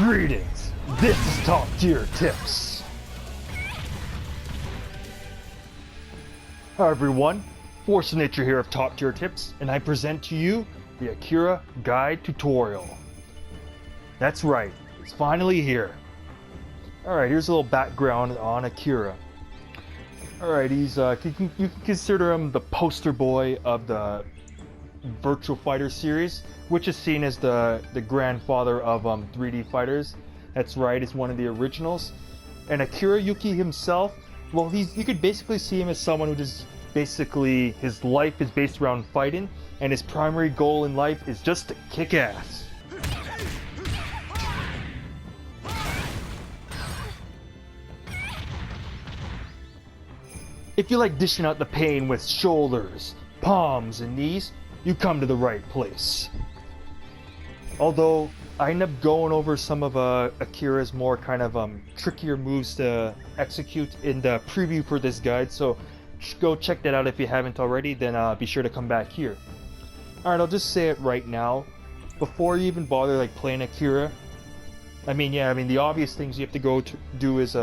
Greetings, this is Top Tier Tips. Hi everyone, Force of Nature here of Top Tier Tips, and I present to you the Akira Guide Tutorial. That's right, it's finally here. Alright, here's a little background on Akira. Alright, he's, you can consider him the poster boy of the Virtual Fighter series, which is seen as the grandfather of 3D fighters. That's right, it's one of the originals. And Akira Yuki himself, well, you could basically see him as someone who just basically, his life is based around fighting, and his primary goal in life is just to kick ass. If you like dishing out the pain with shoulders, palms, and knees, you come to the right place. Although, I end up going over some of Akira's more kind of trickier moves to execute in the preview for this guide, so go check that out if you haven't already, then be sure to come back here. Alright, I'll just say it right now. Before you even bother like playing Akira, I mean the obvious things you have to go to do is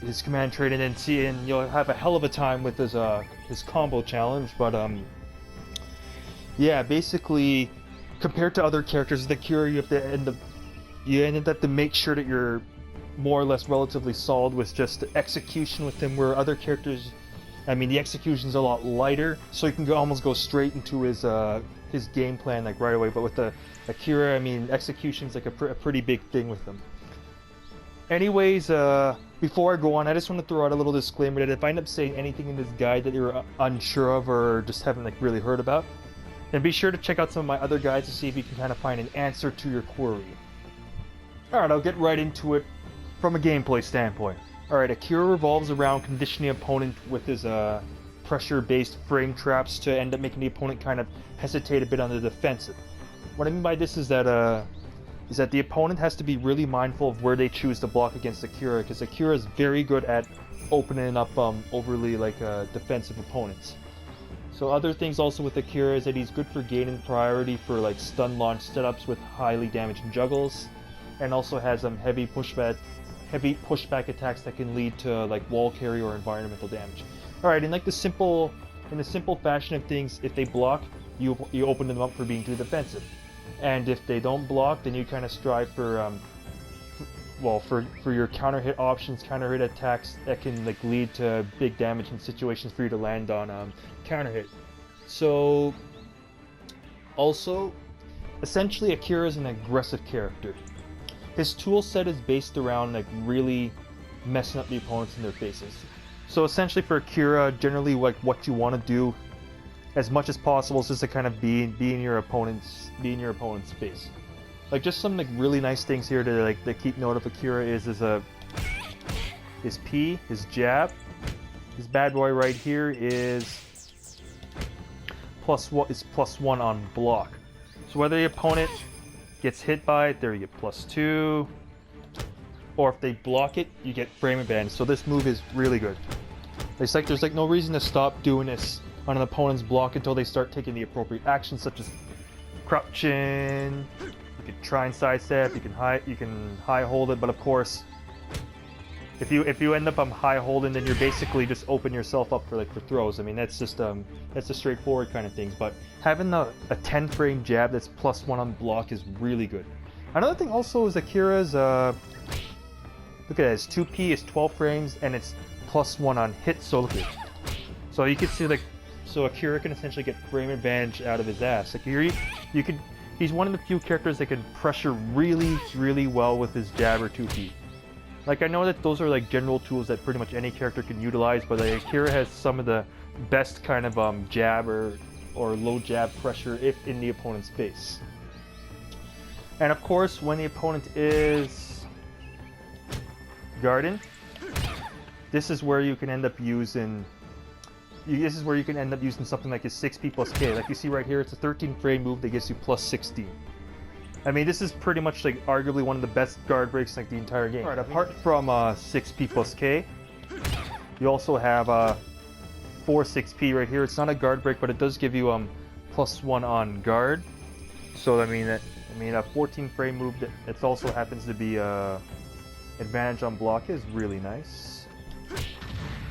his command training and see, and you'll have a hell of a time with his combo challenge, but yeah, basically, compared to other characters with Akira, you have to end up to make sure that you're more or less relatively solid with just the execution with him, where other characters, I mean, the execution's a lot lighter, so you can almost go straight into his game plan like right away. But with the Akira, I mean, execution's like a pretty big thing with him. Anyways, before I go on, I just want to throw out a little disclaimer that if I end up saying anything in this guide that you're unsure of or just haven't like really heard about, then be sure to check out some of my other guides to see if you can kind of find an answer to your query. Alright, I'll get right into it from a gameplay standpoint. Alright, Akira revolves around conditioning the opponent with his pressure-based frame traps to end up making the opponent kind of hesitate a bit on the defensive. What I mean by this is that the opponent has to be really mindful of where they choose to block against Akira, because Akira is very good at opening up overly like defensive opponents. So other things also with Akira is that he's good for gaining priority for like stun launch setups with highly damaging juggles, and also has heavy pushback attacks that can lead to like wall carry or environmental damage. Alright, in the simple fashion of things, if they block, you open them up for being too defensive. And if they don't block, then you kind of strive for for your counter hit options, counter hit attacks that can like lead to big damage in situations for you to land on counter hit. So also, essentially Akira is an aggressive character. His tool set is based around like really messing up the opponents in their faces. So essentially for Akira, generally like what you want to do as much as possible is just to kind of be in your opponent's face. Like just some like really nice things here to keep note of Akira is his P, his jab. His bad boy right here is +1 on block. So whether the opponent gets hit by it, there you get +2. Or if they block it, you get frame advantage. So this move is really good. It's like there's like no reason to stop doing this on an opponent's block until they start taking the appropriate actions, such as crouching. You can try and sidestep. You can high hold it, but of course, if you end up high holding, then you're basically just open yourself up for throws. I mean, that's just that's the straightforward kind of things. But having a 10 frame jab that's +1 on block is really good. Another thing also is Akira's look at it, his 2P is 12 frames and it's +1 on hit. So look at it. So you can see so Akira can essentially get frame advantage out of his ass. Like he's one of the few characters that can pressure really, really well with his jab or 2P. Like I know that those are like general tools that pretty much any character can utilize, but like, Akira has some of the best kind of jab or low jab pressure if in the opponent's face. And of course, when the opponent is guarding, this is where you can end up using something like his 6P+K. Like you see right here, it's a 13 frame move that gives you +16. I mean, this is pretty much like arguably one of the best guard breaks like the entire game. Alright, apart from 6P+K, you also have 4-6P right here. It's not a guard break, but it does give you +1 on guard. So I mean, I mean, a 14 frame move that also happens to be advantage on block is really nice.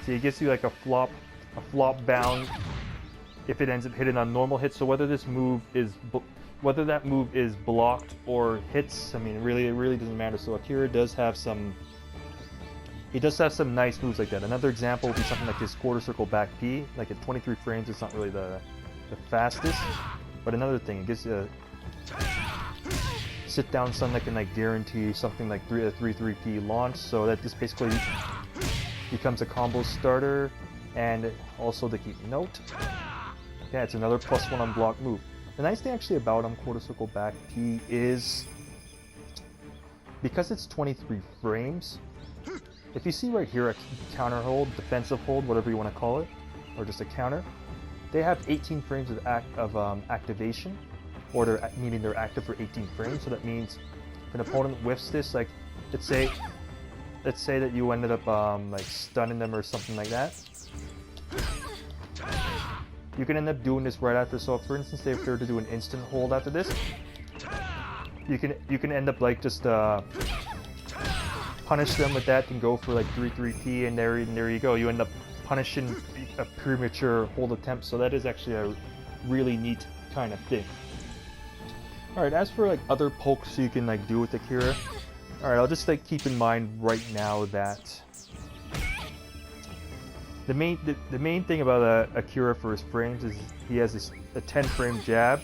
See, it gives you like a flop bound if it ends up hitting on normal hits. So whether that move is blocked or hits, I mean, it really doesn't matter. So Akira does have some. He does have some nice moves like that. Another example would be something like his quarter circle back P. Like at 23 frames, it's not really the fastest. But another thing, it gives you a sit down stun that can like guarantee something like a 3-3P launch. So that just basically becomes a combo starter, and also to keep note. Yeah, it's another +1 on block move. The nice thing actually about quarter circle back P is because it's 23 frames. If you see right here a counter hold, defensive hold, whatever you want to call it, or just a counter, they have 18 frames of activation, or meaning they're active for 18 frames. So that means if an opponent whiffs this, like let's say that you ended up like stunning them or something like that, you can end up doing this right after. So for instance, if they're to do an instant hold after this, you can end up like just punish them with that and go for like 3-3P, and there you go. You end up punishing a premature hold attempt. So that is actually a really neat kind of thing. Alright, as for like other pokes you can like do with Akira, alright, I'll just like keep in mind right now that the main thing about Akira for his frames is he has a 10 frame jab,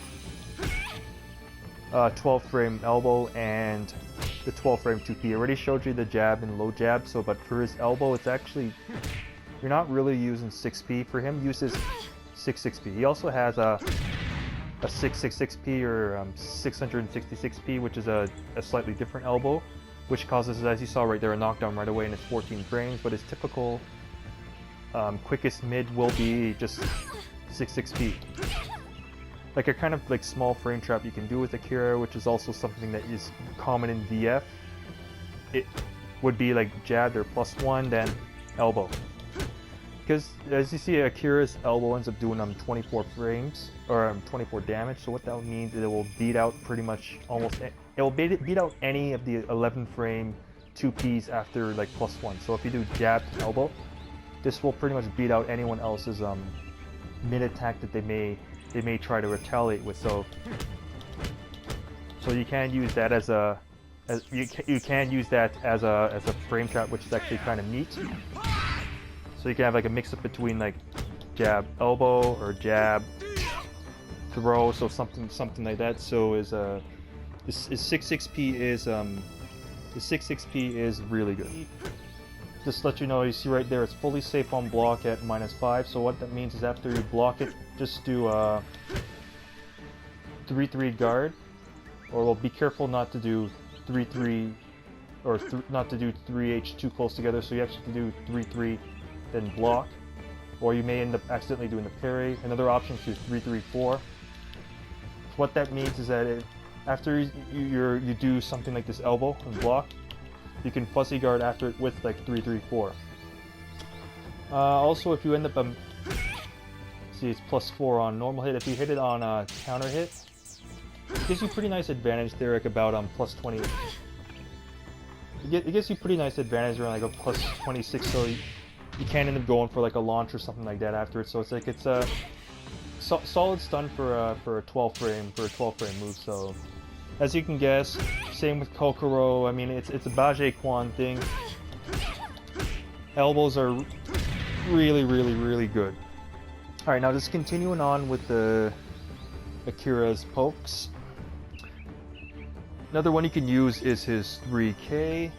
12 frame elbow, and the 12 frame 2P. I already showed you the jab and low jab, so but for his elbow, it's actually, you're not really using 6P. For him, uses 6-6P. He also has a 666P or 666P, which is a slightly different elbow, which causes, as you saw right there, a knockdown right away in his 14 frames. But his typical quickest mid will be just 6-6P. Like a kind of like small frame trap you can do with Akira, which is also something that is common in VF. It would be like jab or +1, then elbow. Because as you see, Akira's elbow ends up doing 24 frames, or 24 damage. So what that means is it will beat out pretty much it will beat out any of the 11 frame 2Ps after like +1. So if you do jab to elbow, this will pretty much beat out anyone else's mid attack that they may try to retaliate with. So you can use that as a frame trap, which is actually kind of neat. So you can have like a mix up between like jab elbow or jab throw, so something like that. So is 6-6P is really good. Just to let you know, you see right there, it's fully safe on block at -5. So what that means is after you block it, just do 3-3 guard, or well, be careful not to do 3-3 or not to do 3H too close together. So you actually have to do 3-3 then block, or you may end up accidentally doing the parry. Another option is to do 3-3-4. What that means is that after you do something like this elbow and block, you can fuzzy guard after it with like 3-3-4. Also, if you end up see, it's +4 on normal hit. If you hit it on a counter hit, it gives you pretty nice advantage there, like about +20. It gives you pretty nice advantage around like a +26, so you can end up going for like a launch or something like that after it. So it's like it's a solid stun for a 12 frame move. So as you can guess, same with Kokoro. I mean, it's a Baje Quan thing. Elbows are really good. All right, now just continuing on with the Akira's pokes. Another one you can use is his 3K.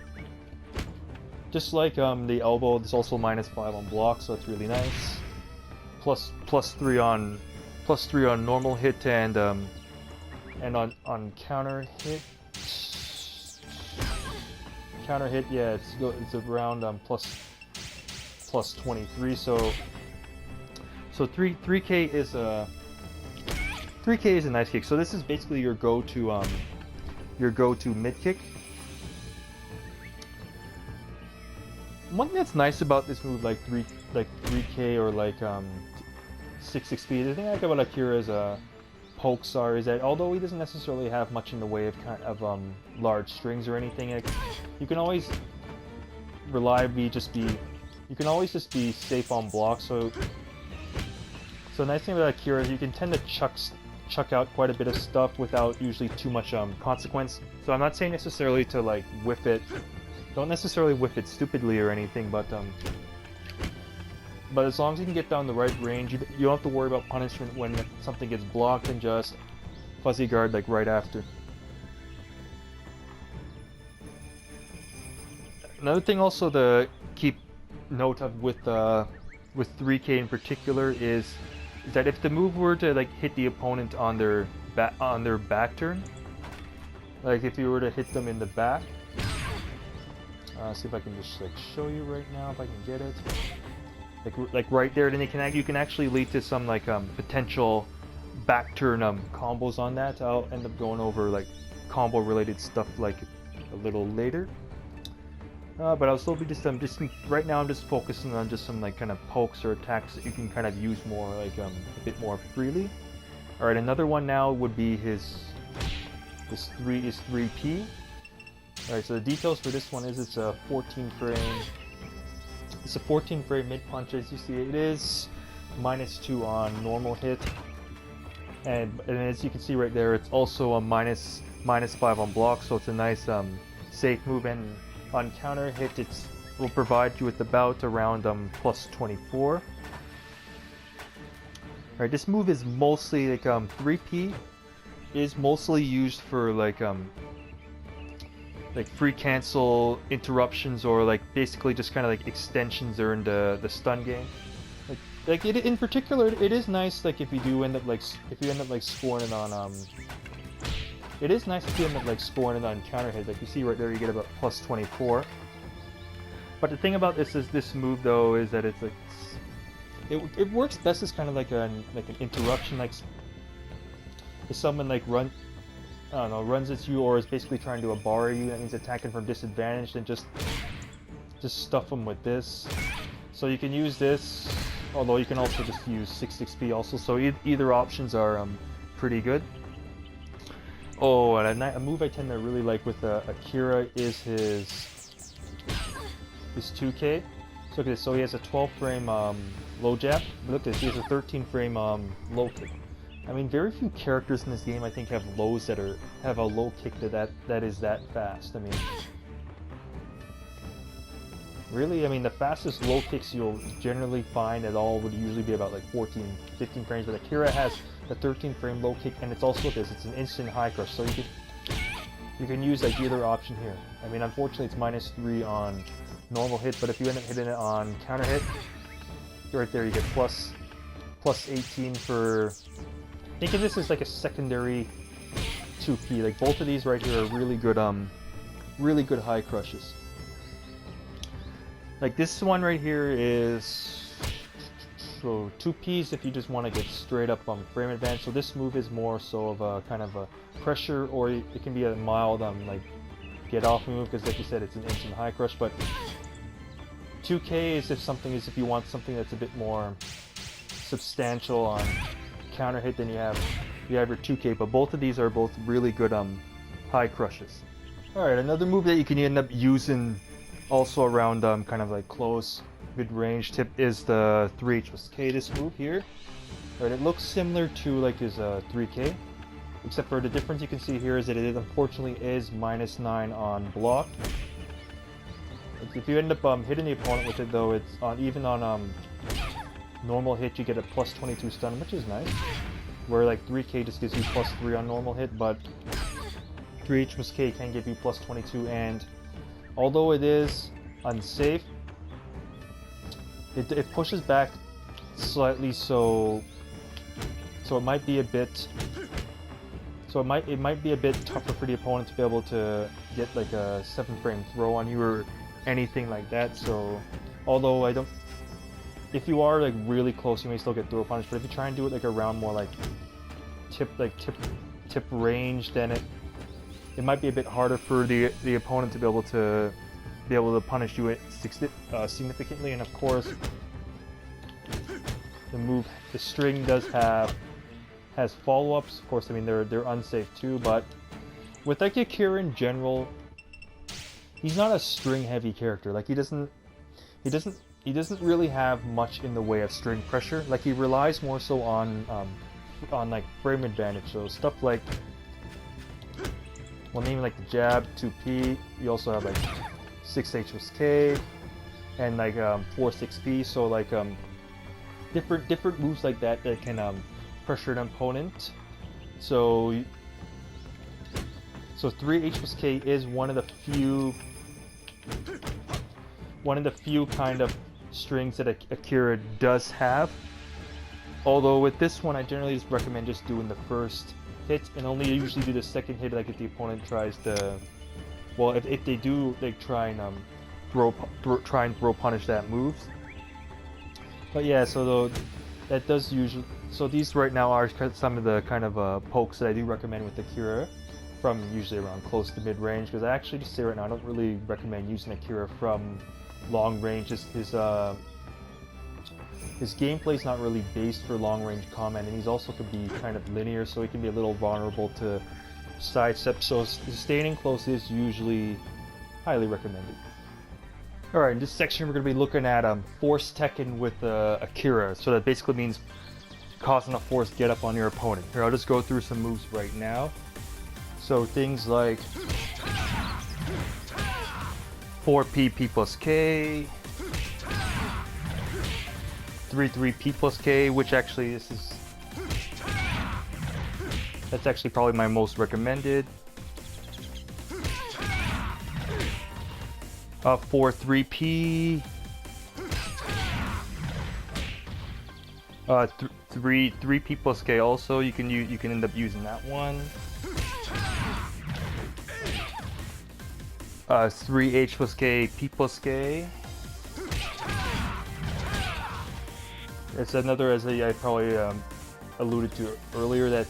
Just like the elbow, it's also -5 on block, so it's really nice. +3 on normal hit and on counter hit. Counter hit, yeah, it's around +23. So 3K is a nice kick. So this is basically your go-to mid kick. One thing that's nice about this move, like 3K or like 6-6P, the thing I like about Akira's pokes are is that although he doesn't necessarily have much in the way of large strings or anything, you can always reliably you can always just be safe on block. So the nice thing about Akira is you can tend to chuck out quite a bit of stuff without usually too much consequence. So I'm not saying necessarily to like whiff it. Don't necessarily whiff it stupidly or anything, but as long as you can get down the right range, you don't have to worry about punishment when something gets blocked and just fuzzy guard like right after. Another thing also to keep note of with 3K in particular is that if the move were to like hit the opponent on their back turn, like if you were to hit them in the back, see if I can just like show you right now if I can get it. Like right there, then you can actually lead to some like potential back turn combos on that. I'll end up going over like combo related stuff like a little later. But I'll still be just right now I'm just focusing on just some like kind of pokes or attacks that you can kind of use more like a bit more freely. All right, another one now would be his 3P. All right, so the details for this one is it's a 14 frame. It's a 14 frame mid punch. As you see, it is -2 on normal hit, and as you can see right there, it's also a -5 on block. So it's a nice safe move, and on counter hit, it will provide you with about around +24. All right, this move is mostly like 3P is mostly used for like free cancel interruptions, or like basically just kind of like extensions during the stun game. Like it in particular, it is nice like if you end up scoring it on it is nice if you end up like scoring it on counter hit. Like you see right there, you get about +24. But the thing about this move though is that it's like it works best as kind of like an interruption. Like if someone like runs at you or is basically trying to bar you, that means attacking from disadvantage, then just stuff them with this. So you can use this, although you can also just use 6XP also, so either options are pretty good. Oh, and a move I tend to really like with Akira is his 2K. So look at this, so he has a 12 frame low jab, but look at this, he has a 13 frame low kick. I mean, very few characters in this game I think have lows that have a low kick that is that fast. I mean, really, I mean the fastest low kicks you'll generally find at all would usually be about like 14, 15 frames. But Akira has the 13 frame low kick, and it's also this. It's an instant high crush, so you can use like either option here. I mean, unfortunately, it's -3 on normal hit, but if you end up hitting it on counter hit, right there you get +18 for. Think of this as like a secondary 2P. Like both of these right here are really good high crushes. Like this one right here is so 2Ps if you just want to get straight up frame advance. So this move is more so of a kind of a pressure, or it can be a mild like get off move, because like you said, it's an instant high crush. But 2K is if you want something that's a bit more substantial on counter hit, then you have your 2K. But both of these are both really good high crushes. All right, another move that you can end up using also around kind of like close mid-range tip is the 3H+K. This move here, right? It looks similar to like his 3K, except for the difference you can see here is that it unfortunately is -9 on block. If you end up hitting the opponent with it though, it's even on normal hit you get a +22 stun, which is nice. Where like 3K just gives you +3 on normal hit, but 3H+K can give you +22, and although it is unsafe, it pushes back slightly, so it might be a bit. So it might be a bit tougher for the opponent to be able to get like a 7 frame throw on you or anything like that. So although if you are like really close, you may still get throw punish. But if you try and do it like around more like tip range, then it might be a bit harder for the opponent to be able to punish you significantly. And of course, the string does have has follow-ups. Of course, I mean they're unsafe too, but with like Akira in general, he's not a string-heavy character. Like he doesn't really have much in the way of string pressure. Like he relies more so on like frame advantage. So stuff like, well, maybe like the jab, 2P. You also have like 6H plus K, and like 4-6P. So like different moves like that that can pressure an opponent. So 3H plus K is one of the few kind of strings that Akira does have. Although with this one, I generally just recommend just doing the first hit and only usually do the second hit, like if the opponent tries to, well, if they do, they try and throw punish that moves. But yeah, so that does usually, so these right now are some of the kind of pokes that I do recommend with Akira, from usually around close to mid range, because I actually just say right now I don't really recommend using Akira from long range. Just his gameplay is not really based for long range combat, and he's also could be kind of linear, so he can be a little vulnerable to sidestep. So staying close is usually highly recommended. Alright, in this section we're going to be looking at force Tekken with Akira. So that basically means causing a force get up on your opponent. Here, I'll just go through some moves right now. So things like 4P P plus K, 3-3 P plus K, which actually that's actually probably my most recommended. 4-3P, 3P plus K also. You can end up using that one. 3H plus K, P plus K. It's another, as I probably alluded to earlier, that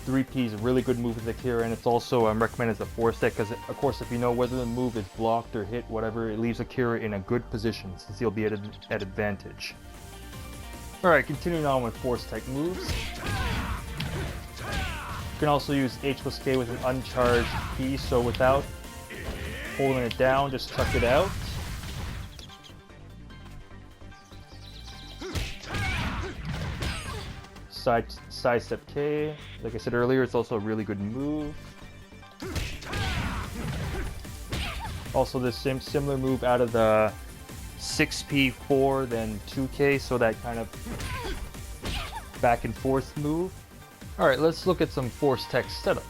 3P is a really good move with Akira, and it's also recommended as a force deck, because of course if you know whether the move is blocked or hit, whatever, it leaves Akira in a good position since he'll be at advantage. Alright, continuing on with force tech moves. You can also use H plus K with an uncharged P, so without holding it down, just chuck it out. Sidestep K, like I said earlier, it's also a really good move. Also the similar move out of the 6P4 then 2K, so that kind of back and forth move. Alright, let's look at some force tech setups.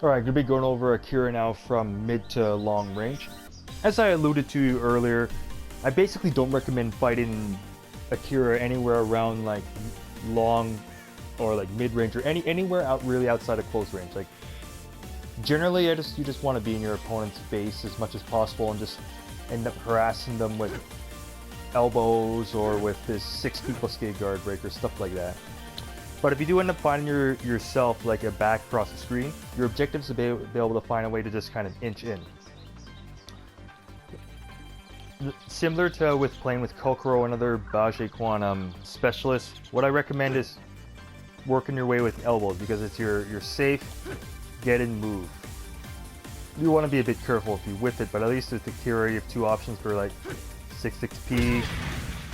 Alright, going to be going over Akira now from mid to long range. As I alluded to earlier, I basically don't recommend fighting Akira anywhere around like long or like mid range or anywhere out really outside of close range. Like generally, you just want to be in your opponent's face as much as possible and just end up harassing them with elbows or with this 6P plus K guard breaker, stuff like that. But if you do end up finding yourself like a back across the screen, your objective is to be able to find a way to just kind of inch in. Similar to with playing with Kokoro and other Bajiquan specialists, what I recommend is working your way with elbows, because it's your safe get and move. You want to be a bit careful if you whip it, but at least with Akira you have two options for like 6-6P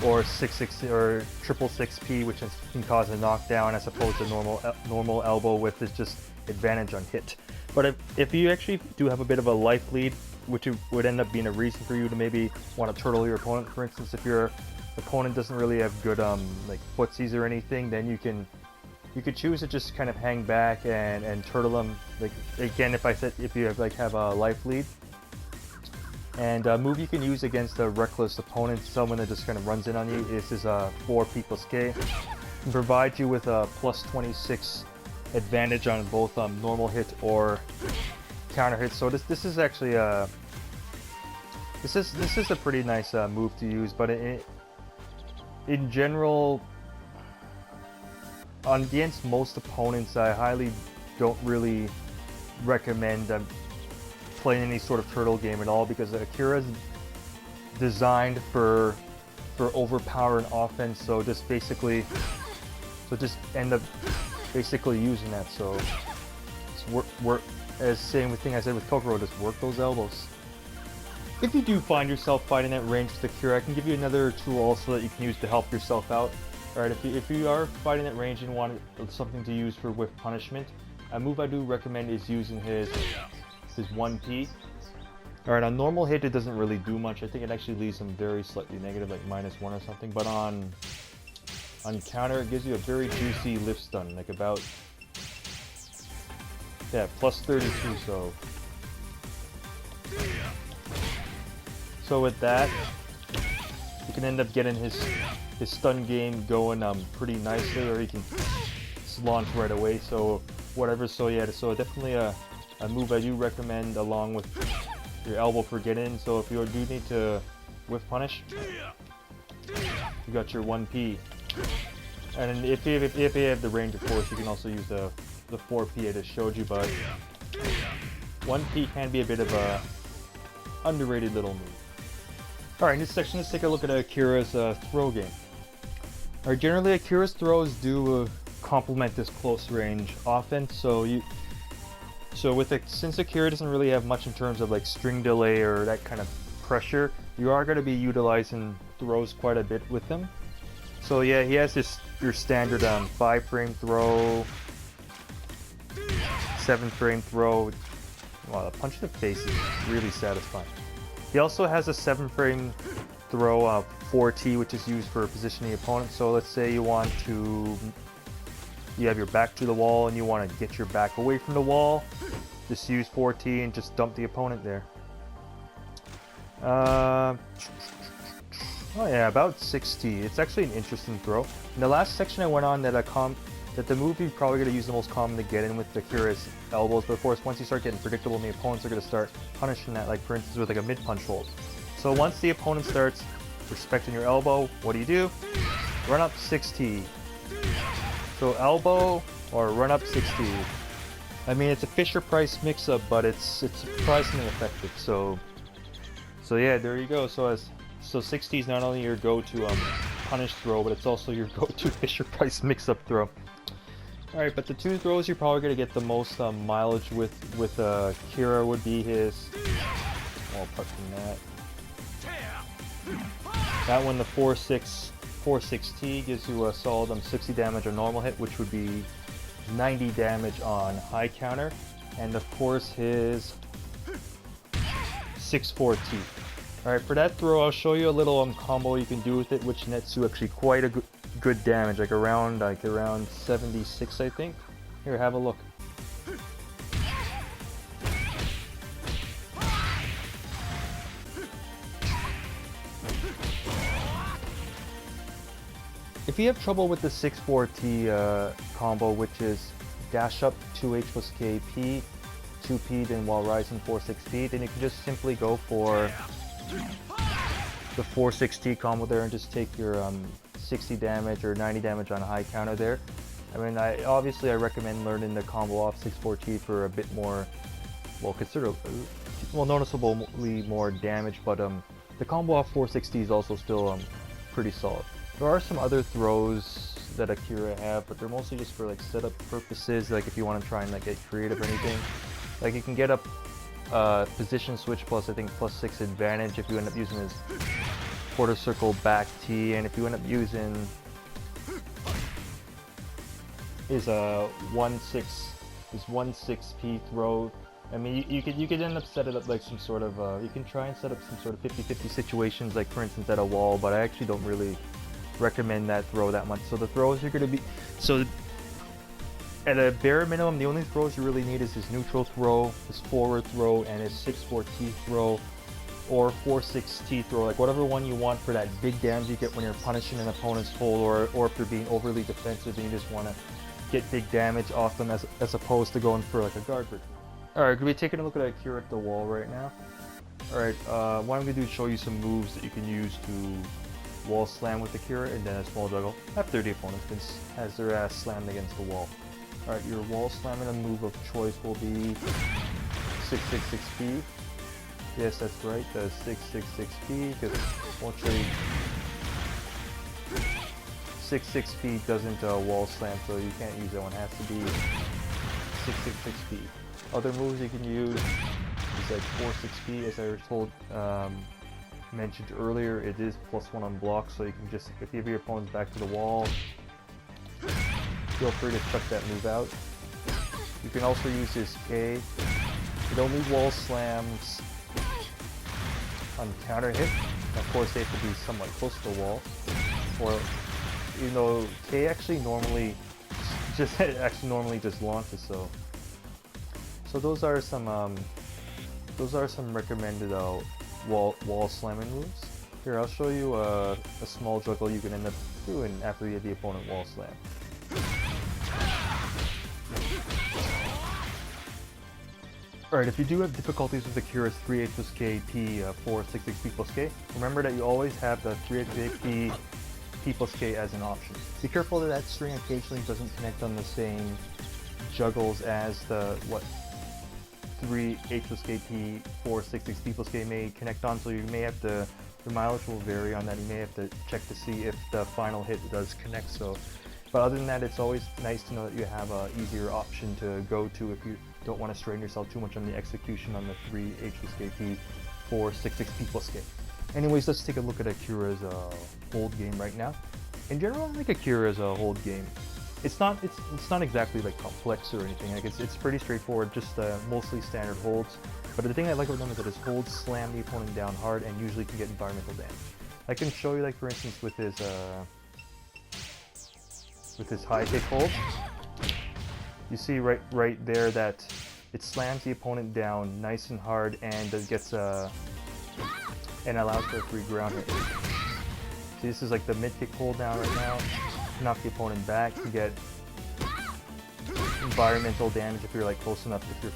or 6-6 or 6-6P, which can cause a knockdown, as opposed to normal elbow with is just advantage on hit. But if you actually do have a bit of a life lead, which would end up being a reason for you to maybe want to turtle your opponent, for instance, if your opponent doesn't really have good like footsies or anything, then you could choose to just kind of hang back and turtle them. Like again, if you have a life lead. And a move you can use against a reckless opponent, someone that just kind of runs in on you, is 4P plus K. It can provide you with a plus 26 advantage on both normal hit or counter hit. So this is actually this is a pretty nice move to use. But in general, against most opponents, I highly don't really recommend playing any sort of turtle game at all, because Akira's designed for overpowering offense, so just end up basically using that. So it's work as same thing I said with Kokoro, just work those elbows. If you do find yourself fighting at range with Akira, I can give you another tool also that you can use to help yourself out. Alright, if you are fighting at range and want something to use for whiff punishment, a move I do recommend is using his 1P. Alright, on normal hit it doesn't really do much. I think it actually leaves him very slightly negative, like -1 or something. But on counter, it gives you a very juicy lift stun, like about, yeah, plus 32. So with that, you can end up getting his stun game going pretty nicely, or he can launch right away. So whatever. So yeah, so definitely a move I do recommend along with your elbow for get in. So if you do need to whiff punish, you got your 1P. And if you have the range, of course, you can also use the 4P I just showed you, but 1P can be a bit of a underrated little move. Alright, in this section, let's take a look at Akira's throw game. Alright, generally Akira's throws do complement this close range offense, since Akira doesn't really have much in terms of like string delay or that kind of pressure, you are going to be utilizing throws quite a bit with him. So yeah, he has your standard 5-frame throw, 7-frame throw. Wow, the punch in the face is really satisfying. He also has a 7-frame throw 4T, which is used for positioning the opponent. So let's say you have your back to the wall and you want to get your back away from the wall, just use 4T and just dump the opponent there. Oh yeah, about 60. It's actually an interesting throw. In the last section I went on that the move you're probably going to use the most common to get in with Akira's elbows, but of course once you start getting predictable, the opponents are going to start punishing that, like for instance with like a mid-punch hold. So once the opponent starts respecting your elbow, what do? Run up 6T. So elbow or run up 6T. I mean, it's a Fisher-Price mix-up, but it's surprisingly effective. So yeah, there you go. So 60 is not only your go-to punish throw, but it's also your go-to Fisher-Price mix-up throw. Alright, but the two throws you're probably going to get the most mileage with Akira would be his... Well, apart from that. That one, the 4-6T, gives you a solid 60 damage on normal hit, which would be 90 damage on high counter. And of course his 6-4T. Alright, for that throw, I'll show you a little combo you can do with it, which nets you actually quite a good damage, like around 76, I think. Here, have a look. If you have trouble with the 6-4T combo, which is dash up 2H plus KP, 2P, then while rising 4-6P, then you can just simply go for the 4-6T combo there and just take your 60 damage or 90 damage on a high counter there. I mean, obviously I recommend learning the combo off 6-4T for a bit more, noticeably more damage, but the combo off 4-6T is also still pretty solid. There are some other throws that Akira have, but they're mostly just for like setup purposes, like if you want to try and like get creative or anything. Like you can get up position switch plus, I think, +6 advantage if you end up using his quarter circle back T, and if you end up using his 1-6P throw, I mean, you could end up set it up like some sort of you can try and set up some sort of 50-50 situations, like for instance at a wall, but I actually don't really recommend that throw that much. So the throws you're going to be, so at a bare minimum, the only throws you really need is his neutral throw, his forward throw, and his 6-4T throw, or 4-6T throw, like whatever one you want for that big damage you get when you're punishing an opponent's hold, or if they're being overly defensive and you just want to get big damage off them as opposed to going for like a guard break. Alright, we're taking a look at Akira at the wall right now. Alright, what I'm going to do is show you some moves that you can use to wall slam with Akira, and then a small juggle after the opponent has their ass slammed against the wall. Alright, your wall slamming a move of choice will be 666P. Yes, that's right, the 666P, because actually 66P doesn't wall slam, so you can't use that one. It has to be 666P. Other moves you can use is like 46P, as I was told, mentioned earlier. It is +1 on block, so you can just, if you have your opponent's back to the wall, feel free to chuck that move out. You can also use his K. It only wall slams on counter hit. Of course, they have to be somewhat close to the wall. Or, you know, K actually normally just launches. So those are some recommended wall slamming moves. Here, I'll show you a small juggle you can end up doing after you have the opponent wall slam. Alright, if you do have difficulties with Akira's 3H plus K, P, 466P plus K, remember that you always have the 3H P plus K as an option. Be careful that that string occasionally doesn't connect on the same juggles as the 3H plus K, P, 466P plus K may connect on, so you may have to, the mileage will vary on that. You may have to check to see if the final hit does connect. So, but other than that, it's always nice to know that you have an easier option to go to if you don't want to strain yourself too much on the execution on the 3H plus K, P, 466P plus K. Anyways, let's take a look at Akira's hold game right now. In general, I like Akira's hold game. It's not exactly like complex or anything. Like it's pretty straightforward, just mostly standard holds. But the thing I like about them is that his holds slam the opponent down hard and usually can get environmental damage. I can show you, like for instance, with his high kick hold. You see right there that it slams the opponent down nice and hard and gets and allows for a free ground hit. See, this is like the mid kick hold down right now. Knock the opponent back to get environmental damage if you're like close enough to a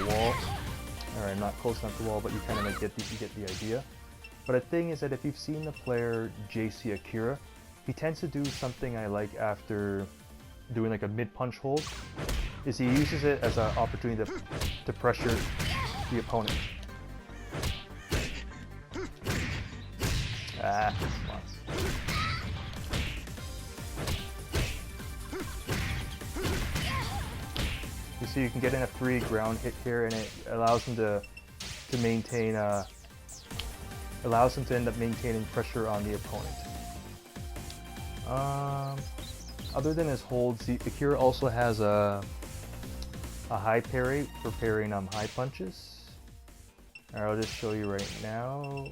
wall. Alright, not close enough to the wall, but you kind of like get the idea. But the thing is that if you've seen the player JC Akira, he tends to do something I like after doing like a mid punch hold, is he uses it as an opportunity to pressure the opponent. Ah, you see, you can get in a free ground hit here, and it allows him to maintain allows him to end up maintaining pressure on the opponent. Other than his holds, Akira also has a high parry for parrying high punches. Alright, I'll just show you right now.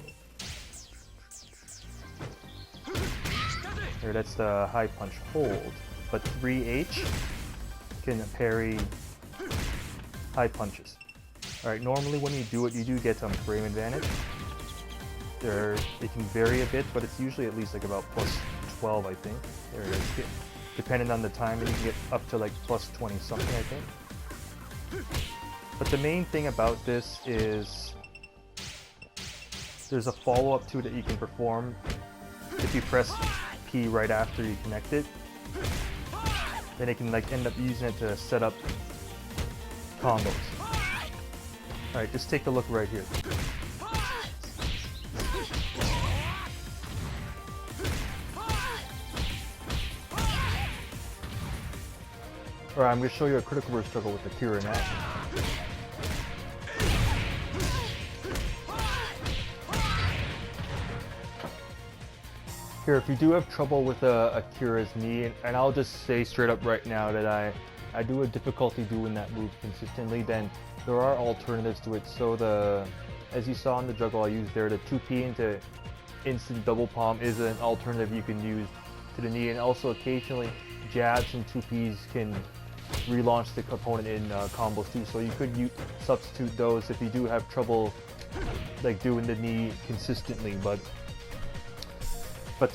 Here, that's the high punch hold, but 3H can parry high punches. Alright, normally when you do it, you do get some frame advantage. It can vary a bit, but it's usually at least like about +12, I think. There it is. Depending on the timing, you can get up to like +20 something, I think. But the main thing about this is there's a follow-up to it that you can perform if you press P right after you connect it. Then it can like end up using it to set up combos. Alright, just take a look right here. Alright, I'm going to show you a critical burst struggle with Akira now. Here, if you do have trouble with Akira's knee, and I'll just say straight up right now that I do have difficulty doing that move consistently, then there are alternatives to it. So as you saw in the juggle I used there, the 2P into instant double palm is an alternative you can use to the knee, and also occasionally jabs and 2Ps can relaunch the opponent in combos too, so you could substitute those if you do have trouble like doing the knee consistently. But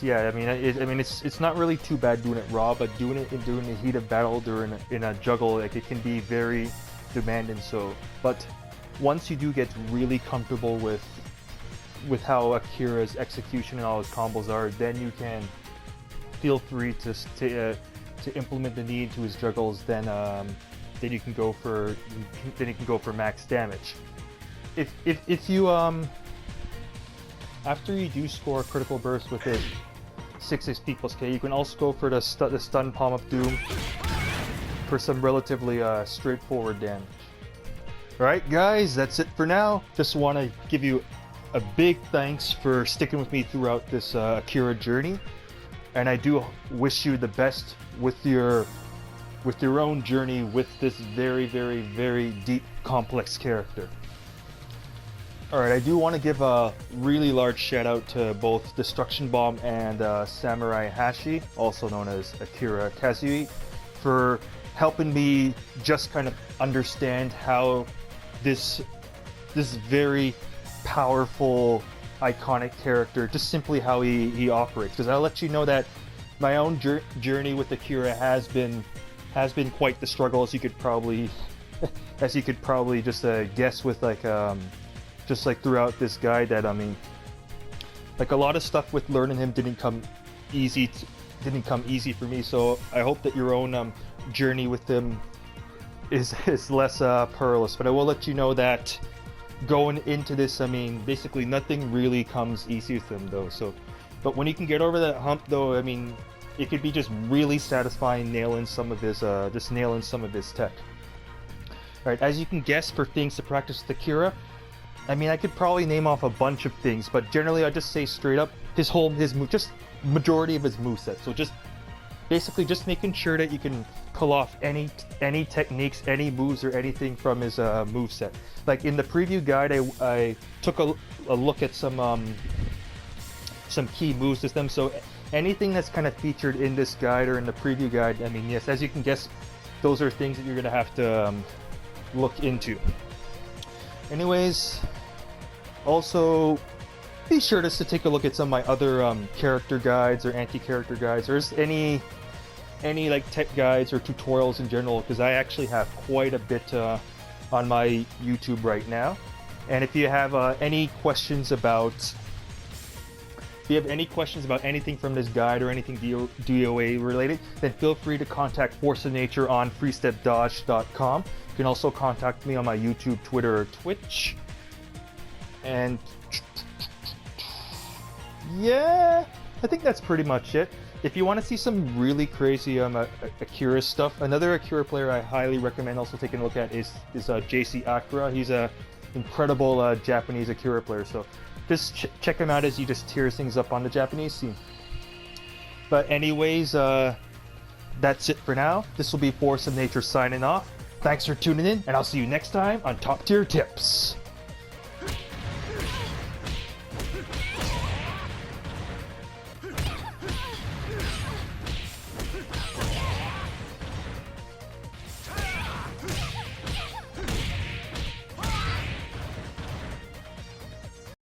yeah, I mean it's not really too bad doing it raw, but doing it during the heat of battle in a juggle, like it can be very demanding. So, but once you do get really comfortable with with how Akira's execution and all his combos are, then you can feel free to implement the knee into his juggles. Then you can go for max damage. If you after you do score a critical burst with it 6 XP plus K, you can also go for the stun Palm of Doom for some relatively straightforward damage. Alright guys, that's it for now. Just want to give you a big thanks for sticking with me throughout this Akira journey, and I do wish you the best with your own journey with this very, very, very deep, complex character. Alright, I do want to give a really large shout out to both Destruction Bomb and Samurai Hashi, also known as Akira Kazui, for helping me just kind of understand how this very powerful, iconic character, just simply how he operates. Because I'll let you know that my own journey with Akira has been quite the struggle, as you could probably just guess with just like throughout this guide. That, I mean, like, a lot of stuff with learning him didn't come easy for me. So I hope that your own journey with him is less perilous. But I will let you know that going into this, I mean, basically nothing really comes easy with him though. So, but when you can get over that hump though, I mean, it could be just really satisfying nailing some of his tech. Alright, as you can guess, for things to practice with Akira, I mean, I could probably name off a bunch of things, but generally I just say straight up his majority of his moveset. So just basically just making sure that you can pull off any techniques, any moves, or anything from his moveset. Like in the preview guide, I took a look at some key moves with them. So anything that's kind of featured in this guide or in the preview guide, I mean, yes, as you can guess, those are things that you're gonna have to look into. Anyways, also be sure just to take a look at some of my other character guides or anti-character guides, or just any like tech guides or tutorials in general, because I actually have quite a bit on my YouTube right now. And if you have any questions about anything from this guide or anything DOA related, then feel free to contact Force of Nature on freestepdodge.com. You can also contact me on my YouTube, Twitter, or Twitch. And yeah, I think that's pretty much it. If you want to see some really crazy Akira stuff, another Akira player I highly recommend also taking a look at is JC Akira. He's a incredible Japanese Akira player, so just check him out as he just tears things up on the Japanese scene. But anyways, that's it for now. This will be Force of Nature signing off. Thanks for tuning in, and I'll see you next time on Top Tier Tips.